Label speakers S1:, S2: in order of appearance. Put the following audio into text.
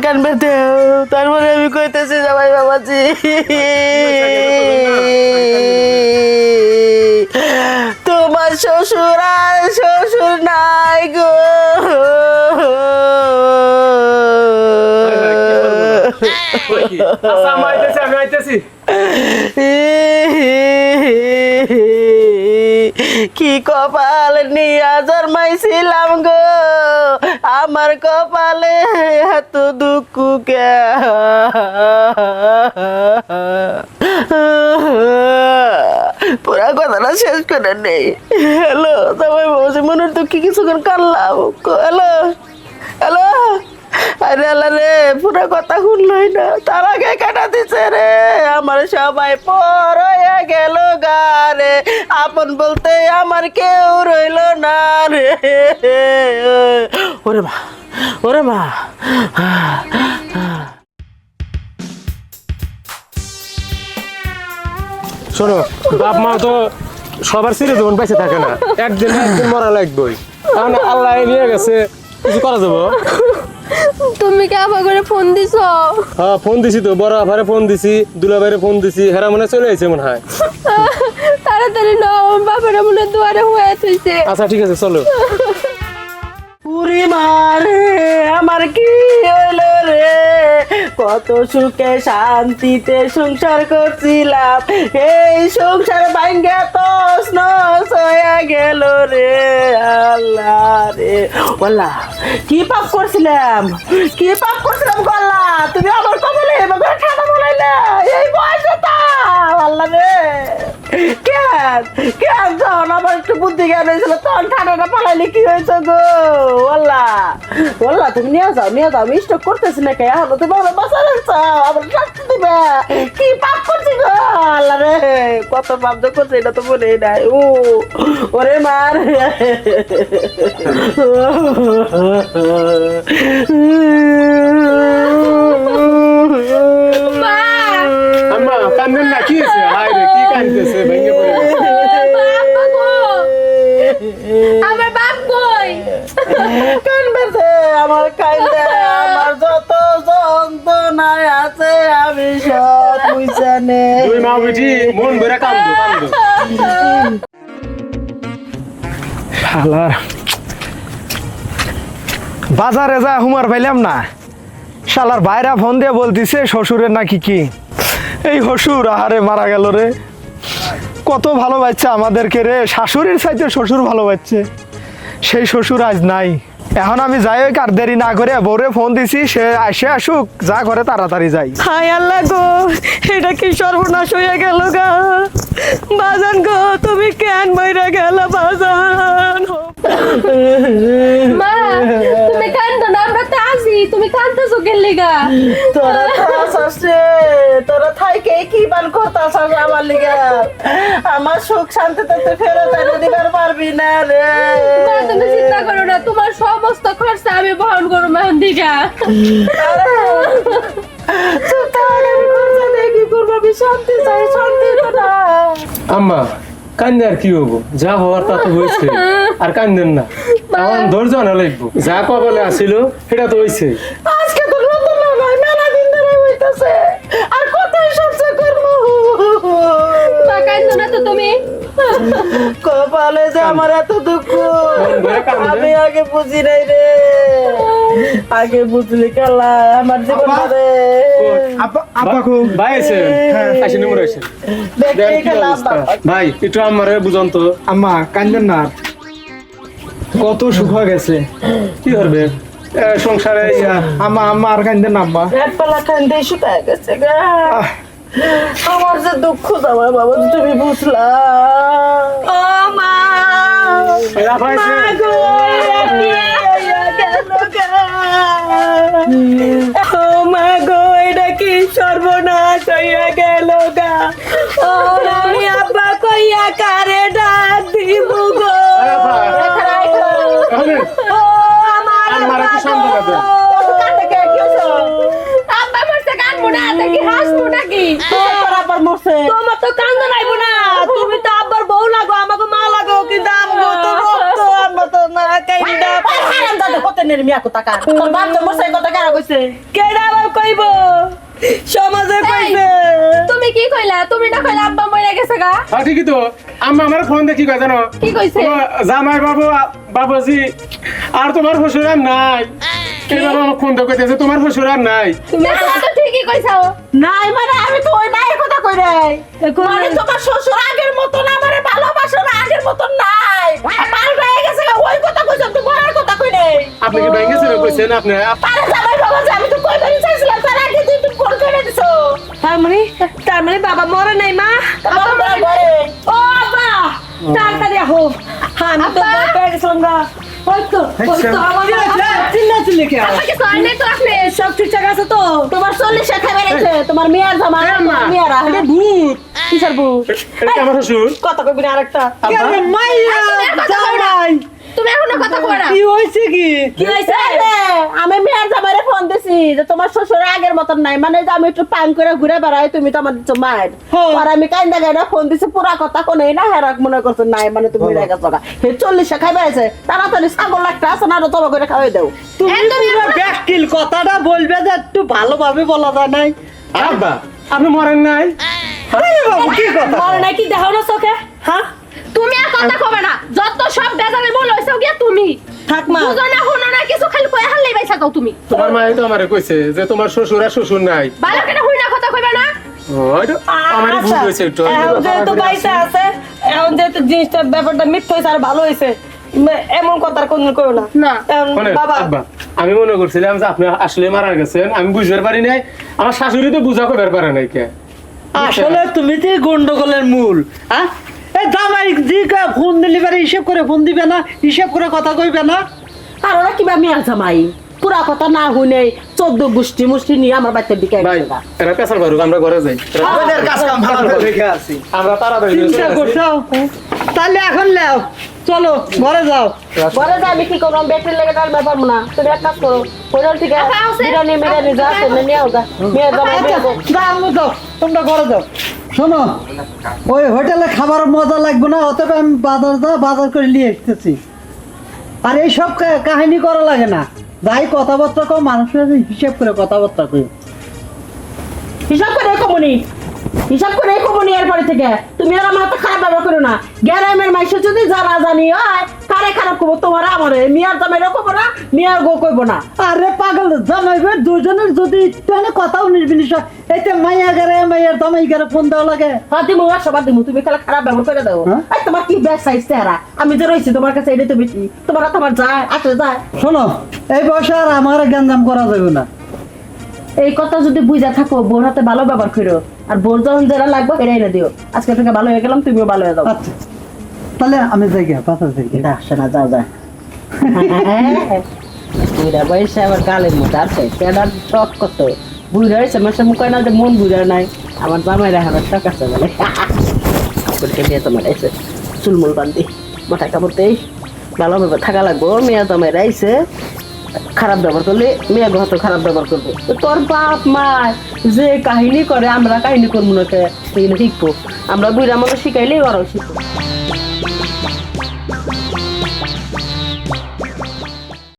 S1: কানবে দেও, তারপরে আমি কইতেছি জামাই বাবাজি তোমার শ্বশুর আর শ্বশুর নাই গো। কি কপাল নিয়া জন্মাইছিলাম গো, আমার কপালে এত দুঃখ কে। পুরা কথাটা শেষ করে নেই। হ্যালো সবাই বলছি মনের দুঃখে কিছুক্ষণ কানলাম। হ্যালো হ্যালো, আরে আল্লাহ রে, পুরা কথা শুনলই না, তার আগে কাটা দিছে রে। আমার সবাই পর হয়ে গেল গা রে, আপন বলতে আমার কেউ রইল না রে। ওরে মা, ওরে মা।
S2: শোনো, বাপ মা তো সবার ছেড়ে জীবন বেঁচে থাকে না, একদিন না একদিন মরা লাগবেই। কারণ আল্লাহ নিয়ে গেছে, কিছু করা যাবো।
S3: তুমি কি আবার করে ফোন দিছো?
S2: হ্যাঁ ফোন দিছি তো, বড় আভারে ফোন দিছি, দুলাভাইরে ফোন দিছি, হেরা মনে চলে আইছে মনে হয়।
S3: তাড়াতাড়ি নাও, বাবারা মনে দুয়ারে হয়ে থইছে।
S2: আচ্ছা ঠিক আছে চলো।
S1: পুরি মারে আমার কি হলো রে, কত সুখে শান্তিতে সংসার করছিলাম, এই সংসার ভাঙ্গা তস নস হয়ে গেল রে। আল্লাহ রে, আল্লাহ কি পাপ করছিলাম, কি পাপ করছিলাম গল্লা, তুমি আমার কপালে এভাবে ঠান্ডা বলাইলা এই বয়সে তা। আল্লাহ রে, কেন কেন যখন আমার একটু বুদ্ধি জ্ঞান হয়েছিল তখন ঠান্ডাটা পালাইলে কি হয়েছে গো। ওল্লা ওল্লা তুমি নিয়ে যাও, নিয়ে যাও, আমি স্টক করতেছি না কে, এখনো তুমি আমার বাঁচা রাখছো, আমার শাস্তি দিবে। কি পাপ করছি গো আল্লাহ রে, কত পাপ যে করছে এটা তো মনেই নাই। ও ওরে মার
S2: আম্মা কান্দেন না, কি হয়েছে? হায় রে, কি কান্দতেছে, ভেঙে পড়ে গেছে।
S3: আমার বাপ কই?
S1: কানবেছে আমার, কাইন্দে আমার যত যন্ত্রণায় আছে আমি সব বুঝানে।
S2: দুই মা বেটি মন ভরে কান্দো কান্দো।
S4: শালার বাজারে যা হুমার পাইলাম না, শালার বাইরা ফোন দিয়ে বলতিছে শ্বশুরের নাকি কি এই শ্বশুর আহারে মারা গেল রে। কত ভালো বাচ্চা আমাদেরকে রে, শাশুড়ির চাইতে শ্বশুর ভালো বাচ্চে, সেই শ্বশুর আজ নাই। এখন আমি যাই হোক আর দেরি না করে বউরে ফোন দিছি, সে আসে আসুক, যা করে তাড়াতাড়ি যাই।
S1: হায় আল্লাহ গো, এটা কি সর্বনাশ হয়ে গেল গা। বাজান গো, তুমি কেন মইরা গেল বাজান?
S3: মা তুমি কান্দো না, আমরা তো আছি, তুমি কান্দতেছো কেন লিগা?
S1: তোরা তো আসাস রে, তোরা থাইকে কি বান করতাস আমার লিগা, আমার সুখ শান্তিতে তো ফেরত এনে দিবার পারবি না রে।
S3: মা তুমি চিন্তা করো না, তোমার সমস্ত খরচা আমি বহন করবো এখন দিঘা।
S1: কি করবো, আমি শান্তি চাই, শান্তি না।
S2: আম্মা কান্দে আর কি হবো, যা হওয়ার তা তো হয়েছে, আর কান্দেন না, আমার ধৈর্য আনা লাগবো। যা কপালে আসিল সেটা তো হয়েছে।
S1: আজকে তো নতুন নয়, মেলা দিন ধরে হইতাছে, আর কতই সহ্য করবো।
S3: মা কান্দো না তো তুমি।
S1: কপালে যে আমার এত দুঃখ আমি আগে বুঝি নাই রে, আগে বুঝলি কালা আমার জীবন রে।
S2: ভাই আছেন, আসেন মরে আসেন। ভাই একটু আমারে বুঝান তো।
S4: আম্মা কান্দেন না, কত সুখ হয়ে গেছে।
S2: কি করবে সংসারে?
S4: আম্মা আম্মা আর কান্দেন না আম্মা।
S1: এক পালা কান্দে শুকায় গেছে গা, আমার যে দুঃখ জামা বাবা তুমি বুঝলা। ও মা,
S2: ভাই
S1: মা গো, ও মা গো, এটা কি সর্বনাশ হইয়া গেল গা। ও আমি আব্বা কইয়া কারে ডাক দিব গো। ও আমার আব্বা গো।
S3: আব্বা মরছে, কান্দবো না, দেখি হাসবো নাকি?
S1: তোর আবার মরছে।
S3: তোমার তো কান্দো নাইবো না, তুমি তো আব্বার বউ লাগো, আমাকে মা লাগো, কিন্তু আমগো তো রক্ত, আমরা তো না কাইন্দা।
S1: হারাম দাদা হতে বেনের মিয়া কথা কার তোর বাপ তো মশাই কথা কার কইছে
S3: কেডা আবার কইব সমাজে কইছে তুমি কি কইলা তুমি না কইলা আব্বা মরে গেছে গা
S2: হ্যাঁ ঠিকই তো আম্মা আমার ফোন দেখি কয় জানো
S3: কি কইছে
S2: জামাই বাবু বাবাজি আর তোমার শ্বশুর আর নাই এবার আমার ফোন দেখতেছে তোমার শ্বশুর আর নাই
S3: তুমি তো ঠিকই কইছো
S1: নাই মানে আমি তো ওই নাই কথা কই রে মানে তোমার শ্বশুর আগের মত না আমারে ভালোবাসো না আগের মত নাই পাল হয়ে গেছে ওই কথা কইছ তুই বড়ার কথা কই রে
S2: আপনি কি ব্যাংকে ছিল কইছেন আপনি
S1: আরে জামাই বাবা যে আমি তো কইবারই চাইছিলাম তার আগে তুই তুই ফোন করে দিছো
S3: তার মানে বাবা মরে নাই মা
S1: আমার বড় ঘরে
S3: ও বাবা তাড়াতাড়ি আহো আমি তো ভয় পেয়ে গেছিলাম গা হয়তো আমার চিল্লাচিল্লি কে আমাকে সয় নাই তো আপনি সব ঠিকঠাক আছে তো
S1: তোমার 40 টাকা বেড়েছে তোমার মেয়ার জামা মেয়ারা
S2: এটা ভূত
S1: কিসের বুক
S2: এটা কি আমার শ্বশুর
S1: কথা কইবি না আরেকটা
S3: মাইয়া জামাই তুমি এখনো কথা কই না
S1: কি হইছে আমি মেয়ার জামাইরে ফোন দিছি যে তোমার শ্বশুর আগের মতন নাই মানে যে আমি একটু পান করে ঘুরে বেড়াই তুমি তো আমার দিচ্ছ মায়ের আর আমি কাইন্দা গাইডা ফোন দিছি পুরা কথা কোনে না হেরাক মনে করছো নাই মানে তুমি রে গেছো হে 40 টাকা বেড়েছে তাড়াতাড়ি ছাগল একটা আছে না তবে করে খাওয়াই দাও
S3: তুমি পুরো
S1: ব্যাককিল কথাটা বলবে যে একটু ভালোভাবে বলা যায় নাই
S2: আব্বা আপনি মরেন নাই
S1: বাবু কি কথা
S3: মরে নাই কি দেখাও না চোখে হ্যাঁ তুমি আর কথা কবে না যত সব বেজালে বল হইছো গিয়া তুমি
S1: থাক মা
S3: বুঝো না হুনো না কিছু খালি কই হাল্লাই বাইসা কাও তুমি
S2: তোমার মাই তো আমারে কইছে যে তোমার শ্বশুর আর শ্বশুর নাই
S3: ভালো করে হুই না কথা কইবে না
S2: ওইটা আমার ভুল হয়েছে একটু
S1: এখন যেহেতু পয়সা আছে এখন যেহেতু জিনিসটা ব্যাপারটা মিথ্যা হয়েছে আর ভালো হয়েছে এমন কথা আর কোন করো না
S3: না
S1: এখন
S2: শোনেন,
S1: বাবা
S2: আব্বা আমি মনে করছিলাম যে আপনি আসলে মারা গেছেন আমি বুঝতে পারি নাই আমার শাশুড়ি তো বুঝা কইবার পারে নাই কে
S5: আসলে তুমি তো গন্ডগোলের মূল হ্যাঁ এই জামাই দিকে ফোন ডেলিভারি হিসেব করে ফোন দিবে না হিসেব করে কথা কইবে না
S1: আর ওরা কিবা মেয়ার জামাই পুরা কথা না শুনে 14 গোষ্ঠী মুষ্টি নিয়ে আমার বাচ্চার দিকে
S2: ভাই এরা পেছাল পারুক আমরা ঘরে যাই
S4: আমাদের কাজ কাম ভালো করে রেখে আসি
S2: আমরা তাড়াতাড়ি
S5: চিন্তা করছো তাহলে এখন লেও চলো ঘরে যাও
S1: ঘরে যা আমি কি করবো ব্যাটারি লেগে ডাল ব্যাপার না তুমি এক কাজ করো হোটেল থেকে বিরিয়ানি মিরানি যা আছে নিয়ে যাও যা মেয়ের জামাই নিয়ে যাও।
S5: যাও তোমরা ঘরে যাও শোনো ওই হোটেলে খাবার মজা লাগবে না অতএব আমি বাজার করে নিয়ে এসেছি আর এইসব কাহিনী করা লাগে না যাই কথাবার্তা কও মানুষের হিসেব করে কথাবার্তা কই
S1: হিসাব করে কমনি এরপরে থেকে তুমি আর আমার হাতে খারাপ ব্যবহার করো না গ্রামের মাইসে যদি জানা জানি হয় কারে খারাপ করবো তোমার আমার মিয়ার জামাই কবো না মিয়ার গো কইবো না
S5: আরে পাগল জামাইবে দুজনের যদি একটু কথা 19-20 হয় এতে মাইয়া গারে মাইয়ার জামাই গারে ফোন দেওয়া লাগে
S1: হ্যাঁ দিমু আর সবার দিমু তুমি খালি খারাপ ব্যবহার করে দাও
S5: হ্যাঁ?
S1: আর তোমার কি ব্যাস সাইজ চেহারা আমি যে রয়েছি তোমার কাছে এটা তো বেশি তোমার হাতে আমার যায় আসে যায়
S5: শোনো এই বয়সে আর আমার গ্যাঞ্জাম করা যাবে না
S1: এই কথা যদি বুঝা থাকো বোর হাতে ভালো ব্যবহার করো আর বোর যখন যেটা লাগবে এটা এনে দিও আজকে থেকে ভালো হয়ে গেলাম তুমিও ভালো হয়ে যাও
S5: আচ্ছা তাহলে আমি যাই গিয়া বাজার যাই গিয়া।
S1: এটা আসে না যাও যা বুড়া বয়সে আবার গালের মধ্যে আছে পেডার শখ কত বুড়া হয়েছে মাসে মুখ না যে মন বুড়া নাই আমার জামাই রাখার শখ আছে বলে কাপড়কে নিয়ে তোমার এসে চুলমুল বান্ধি মাথায় কাপড় দেই ভালোভাবে থাকা লাগবো মেয়ে জামাই রাইছে খারাপ ব্যবহার করলে মেয়ে হয়তো খারাপ ব্যবহার করবে তো তোর বাপ মা যে কাহিনী করে আমরা কাহিনী করবো না শিখবো আমরা বুড়া মানুষ শিখাইলেই ওরাও শিখবো